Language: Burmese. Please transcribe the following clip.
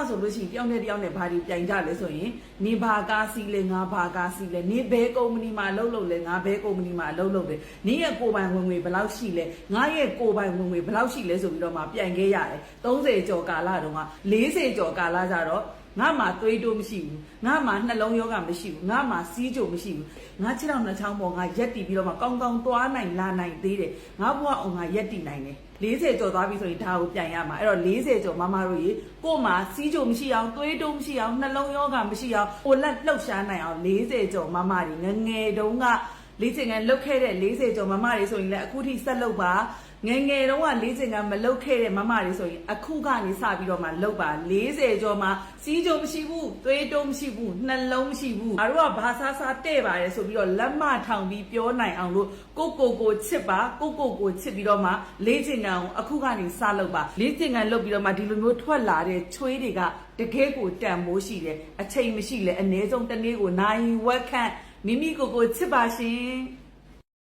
ဆိုလို့ရှိရင်တယောက်နဲ့ဘာတွေပြိုင်ကြလဲဆိုရင်နေဘာကားစီးလဲငါဘာကားစီးလဲနေဘဲကုမ္ပဏီမှာအလုပ်လုပ်လဲငါဘဲကုမ္ပဏီမှာအလုပ်လုပ်တယ်နေရဲ့ကိုယ်ပိုင်ဝင်ငွေဘယ်လောက်ရှိလဲငါရဲ့ကိုယ်ပိုင်ဝင်ငွေဘယ်လောက်ရှိလဲဆိုပြီးတော့မှပြိုင်ခဲ့ရတယ်30ကျော်ကာလတုန်းက40ကျော်ကာလကြတော့ငါမှာသွေးတိုးမရှိဘူးငါမှာနှလုံးရောဂါမရှိဘူးငါမှာစီးကြိုမရှိဘူးငါခြေထောက်နှချောင်းပေါ်ငါရက်တီပြီးတော့မှကောင်းကောင်းသွားနိုင်လာနိုင်သေးတယ်ငါဘဝအောင်ငါရက်တီနိုင်တယ်40ကျော်သွားပြီဆိုရင်ဒါကိုပြန်ရမှာအဲ့တော့40ကျော်မမတို့ရေကို့မှာစီးကြိုမရှိအောင်သွေးတိုးမရှိအောင်နှလုံးရောဂါမရှိအောင်ကိုလက်လှုပ်ရှားနိုင်အောင်40ကျော်မမတွေငယ်တုန်းကလေ့ကျင့်ခန်းလုပ်ခဲ့တဲ့40ကျော်မမတွေဆိုရင်လည်းအခုထိဆက်လုပ်ပါငယ်တုန်းကလေ့ကျင့်ခန်းမလုပ်ခဲ့တဲ့မမတွေဆိုရင်အခုကနေစပြီးတော့မှလုပ်ပါ40ကျော်မှာစီးကြိုမရှိဘူးသွေးတိုးမရှိဘူးနှလုံးမရှိဘူးငါတို့ကဘာသာတဲ့ပါတယ်ဆိုပြီးတော့လက်မထောင်ပြီးပြောနိုင်အောင်လို့ကိုချစ်ပါကိုချစ်ပြီးတော့မှလေ့ကျင့်ခန်းကိုအခုကနေစလုပ်ပါလေ့ကျင့်ခန်းလုပ်ပြီးတော့မှဒီလိုမျိုးထွက်လာတဲ့ချွေးတွေကတကယ်ကိုတန်မိုးရှိတယ်အချိန်မရှိလဲအနည်းဆုံးတစ်နေ့ကိုနိုင်ဝက်ခန့်မိမိကိုချစ်ပါရှင်